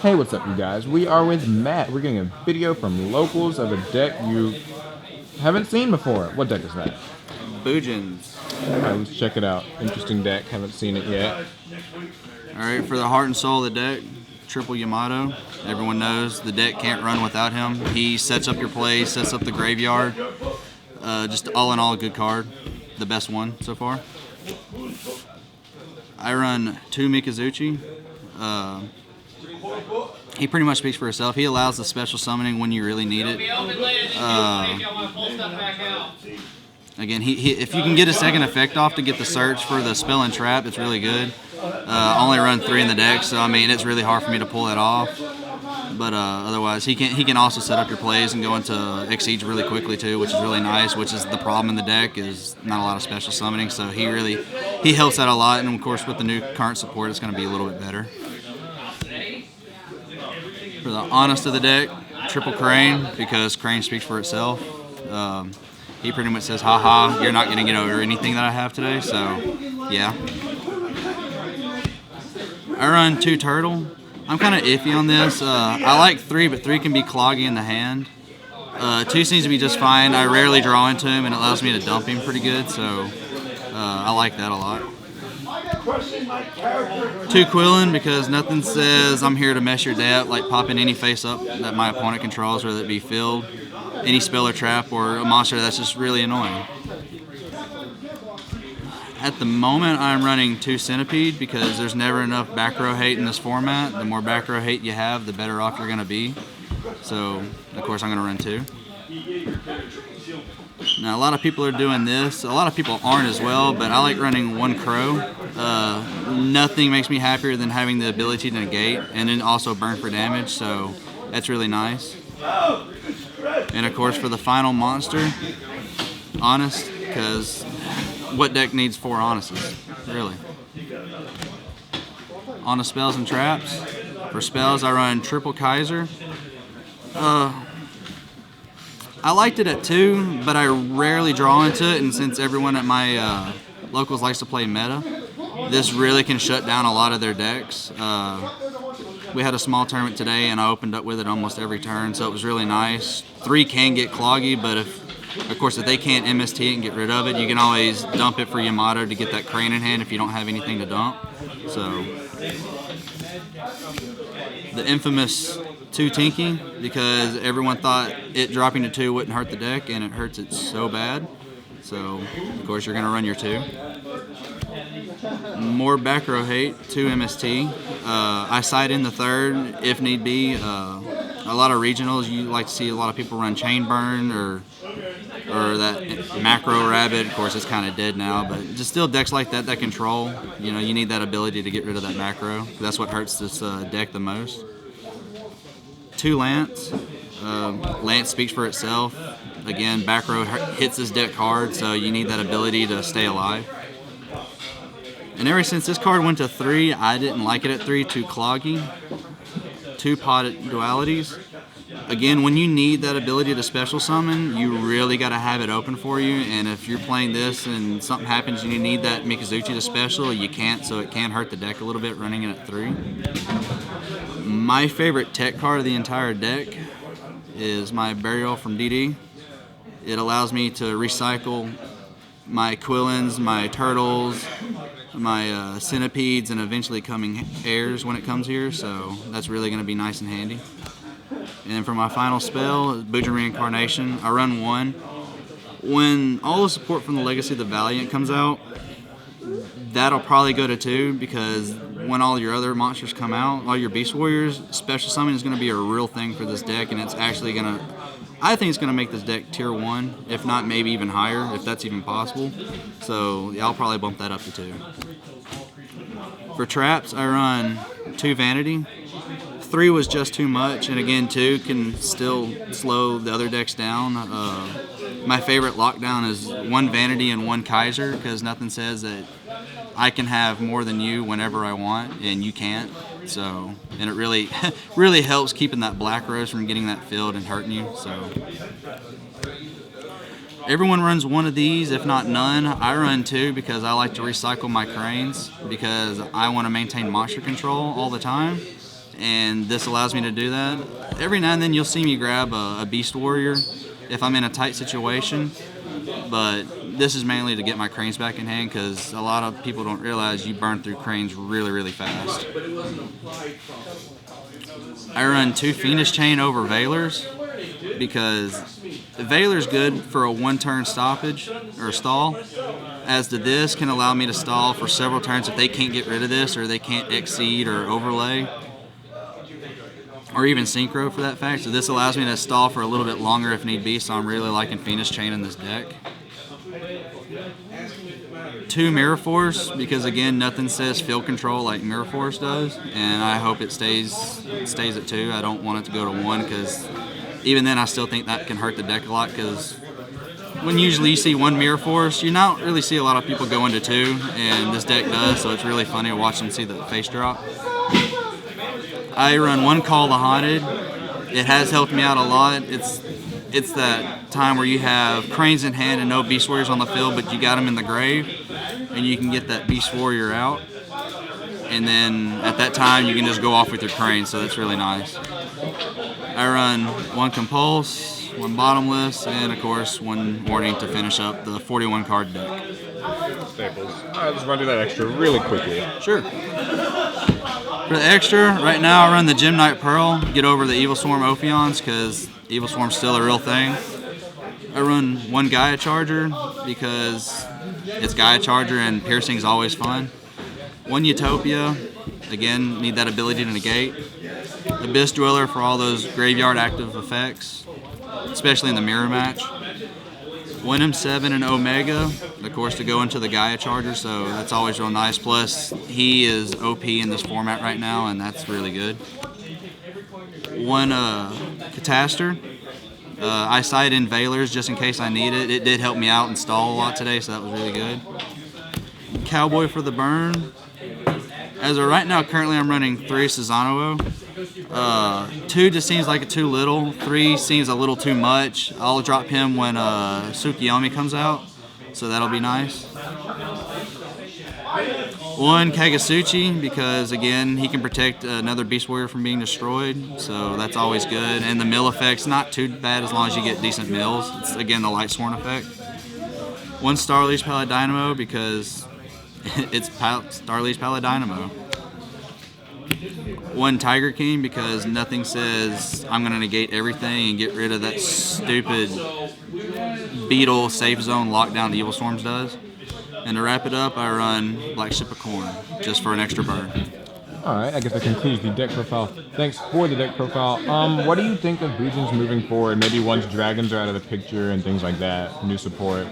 Hey, what's up, you guys? We are with Matt. We're getting a video from locals of a deck you haven't seen before. What deck is that? Bujins. Alright, let's check it out. Interesting deck. Haven't seen it yet. Alright, for the heart and soul of the deck, triple Yamato. Everyone knows the deck can't run without him. He sets up your play, sets up the graveyard. Just all in all, a good card. The best one so far. I run 2 Mikazuchi. He pretty much speaks for himself. He allows the special summoning when you really need it. Again, if you can get a second effect off to get the search for the spell and trap, it's really good. I only run 3 in the deck, so I mean it's really hard for me to pull that off. But otherwise, he can also set up your plays and go into Exceed really quickly too, which is really nice. Which is the problem in the deck is not a lot of special summoning, so he helps out a lot. And of course, with the new current support, it's going to be a little bit better. For the honest of the deck, triple Crane, because Crane speaks for itself. He pretty much says, haha, you're not going to get over anything that I have today, so yeah. I run 2 Turtle. I'm kind of iffy on this. I like 3, but 3 can be cloggy in the hand. 2 seems to be just fine. I rarely draw into him, and it allows me to dump him pretty good, so I like that a lot. 2 Quillin, because nothing says I'm here to mess your day up like popping any face up that my opponent controls, whether it be field, any spell or trap, or a monster that's just really annoying. At the moment, I'm running 2 Centipede because there's never enough back row hate in this format. The more back row hate you have, the better off you're going to be. So, of course, I'm going to run 2. Now, a lot of people are doing this. A lot of people aren't as well, but I like running 1 Crow. Nothing makes me happier than having the ability to negate and then also burn for damage, so that's really nice. And, of course, for the final monster, Honest, because what deck needs 4 Honestes, really? On the spells and traps. For spells, I run triple Kaiser. I liked it at 2, but I rarely draw into it, and since everyone at my locals likes to play meta, this really can shut down a lot of their decks. We had a small tournament today, and I opened up with it almost every turn, so it was really nice. 3 can get cloggy, but if they can't MST it and get rid of it, you can always dump it for Yamato to get that Crane in hand if you don't have anything to dump. So, the infamous 2 Tinky, because everyone thought it dropping to 2 wouldn't hurt the deck, and it hurts it so bad. So, of course, you're going to run your 2. More back row hate, 2 MST. I side in the 3rd if need be. A lot of regionals, you like to see a lot of people run Chain Burn or that Macro Rabbit. Of course, it's kind of dead now, but just still decks like that control. You know, you need that ability to get rid of that macro. That's what hurts this deck the most. 2 Lance. Lance speaks for itself. Again, back row hits this deck hard, so you need that ability to stay alive. And ever since this card went to 3, I didn't like it at 3, too cloggy. 2 Potted Dualities. Again, when you need that ability to special summon, you really got to have it open for you, and if you're playing this and something happens and you need that Mikazuchi to special, you can't, so it can hurt the deck a little bit running it at 3. My favorite tech card of the entire deck is my Burial from DD. It allows me to recycle my Quillins, my Turtles, my Centipedes, and eventually coming Airs when it comes here, so that's really going to be nice and handy. And then for my final spell, Bujin Reincarnation, I run 1. When all the support from the Legacy of the Valiant comes out, that'll probably go to 2, because when all your other monsters come out, all your Beast Warriors, special summon is going to be a real thing for this deck, and it's actually going to, I think it's going to make this deck tier 1, if not maybe even higher, if that's even possible. So yeah, I'll probably bump that up to 2. For traps, I run 2 Vanity. 3 was just too much, and again, 2 can still slow the other decks down. My favorite lockdown is 1 Vanity and 1 Kaiser, because nothing says that I can have more than you whenever I want, and you can't. So, and it really, really helps keeping that Black Rose from getting that filled and hurting you. So, everyone runs 1 of these, if not none. I run 2 because I like to recycle my Cranes, because I want to maintain monster control all the time. and this allows me to do that. Every now and then you'll see me grab a Beast Warrior if I'm in a tight situation, but this is mainly to get my cranes back in hand because a lot of people don't realize you burn through cranes really fast. I run 2 Phoenix chain over Veilers because Veiler's good for a 1-turn stoppage or stall, as to this can allow me to stall for several turns if they can't get rid of this or they can't exceed or overlay, or even synchro for that fact. So this allows me to stall for a little bit longer if need be, so I'm really liking Phoenix chain in this deck. 2 Mirror Force because again nothing says field control like Mirror Force does, and I hope it stays at 2. I don't want it to go to 1 because even then I still think that can hurt the deck a lot, because when usually you see 1 Mirror Force, you don't really see a lot of people go into 2, and this deck does, so it's really funny to watch them see the face drop. I run 1 Call the Haunted. It has helped me out a lot. It's that time where you have cranes in hand and no Beast Warriors on the field, but you got them in the grave, and you can get that Beast Warrior out. And then at that time, you can just go off with your crane, so that's really nice. I run 1 Compulse, 1 Bottomless, and of course 1 Warning to finish up the 41 card deck. Staples. I just want to do that extra really quickly. Sure. For the extra, right now I run the Gem Knight Pearl, get over the Evil Swarm Ophions, because Evil Swarm's still a real thing. I run 1 Gaia Charger, because it's Gaia Charger and piercing's always fun. 1 Utopia, again, need that ability to negate. Abyss Dweller for all those graveyard active effects, especially in the mirror match. 1 M7 and Omega, of course, to go into the Gaia Charger, so that's always real nice. Plus, he is OP in this format right now, and that's really good. 1 Catastor. I sight in Veilers just in case I need it. It did help me out and stall a lot today, so that was really good. Cowboy for the burn. As of right now, currently I'm running 3 Susanoo. 2 just seems like too little. 3 seems a little too much. I'll drop him when Tsukiyomi comes out, so that'll be nice. 1 Kagasuchi because again he can protect another Beast Warrior from being destroyed, so that's always good. And the mill effect's not too bad as long as you get decent mills. It's again the Light Sworn effect. 1 Starleash Paladynamo because it's Starleash Paladynamo. 1 Tiger King because nothing says I'm going to negate everything and get rid of that stupid Beetle safe zone lockdown the Evil Swarms does. And to wrap it up, I run Black Ship of Corn just for an extra burn. Alright, I guess that concludes the deck profile. Thanks for the deck profile. What do you think of Bujins moving forward? Maybe once dragons are out of the picture and things like that, new support.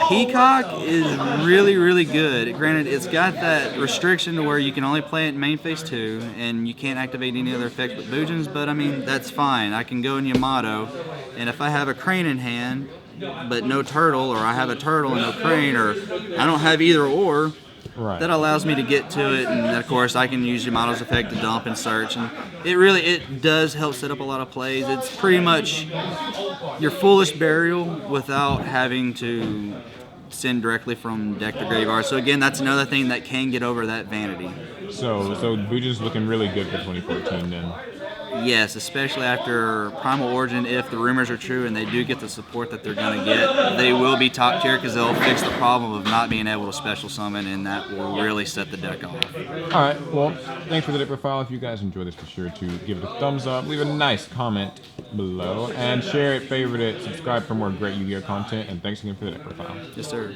Peacock is really good. Granted, it's got that restriction to where you can only play it in main phase 2 and you can't activate any other effects but Bujins, but I mean, that's fine. I can go in Yamato, and if I have a crane in hand but no turtle, or I have a turtle and no crane, or I don't have either or, right, that allows me to get to it, and of course I can use Yamato's effect to dump and search, and it does help set up a lot of plays. It's pretty much your Foolish Burial without having to send directly from deck to graveyard. So again, that's another thing that can get over that vanity. So Bujins looking really good for 2014 then. Yes, especially after Primal Origin, if the rumors are true and they do get the support that they're going to get, they will be top tier because they'll fix the problem of not being able to special summon, and that will really set the deck off. Alright, well, thanks for the deck profile. If you guys enjoyed this, be sure to give it a thumbs up, leave a nice comment below, and share it, favorite it, subscribe for more great Yu-Gi-Oh content, and thanks again for the deck profile. Yes, sir.